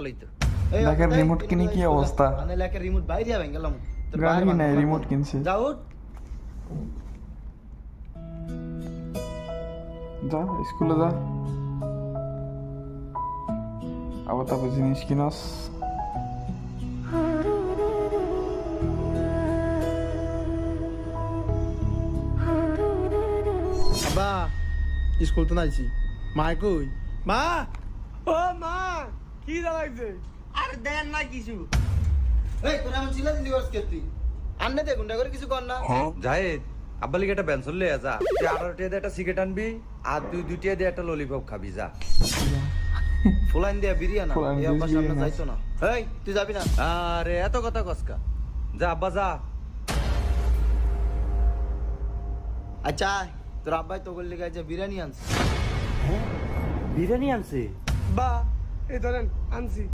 ভালোই তো। দেখেন রিমোট কিনে কি অবস্থা। মানে লেখা রিমোট বাইরে যাবেন গেলাম তোর গাড়ি বাইরে নাই, রিমোট কিনছে। যাও উঠ। যা স্কুলে যা, আবার তারপর জিনিস কিনস। আব্বা স্কুল তো নাইছি মা কই মা ও মা কি দাঁড়াইছে আর দেন না কিছু। এই তোর এমন চিল্লা দিলি করছ কে তুই আন্নে দে গুন্ডা করে কিছু কর না জাহেদ আব্বা লিগে একটা পেন্সিল লয়ে যা, তুই 18 টাকা দিয়ে একটা সিগারেট আনবি আর তুই 2 টাকা দিয়ে একটা ললিপপ খাবি যা। ফুলাইন দিয়া বিরিয়ানা ফুলাইন এই দিয়া আব্বা সামনে বিরিয়ানা। যাইতো না এই তুই যাবি না আরে এত কথা কসকা, যা আব্বা যা। আচ্ছা তোর আব্বাই তো বললি গাইছে বিরিয়ানি আনছে বিরিয়ানি আনছে? বা এই ধরেন আনছি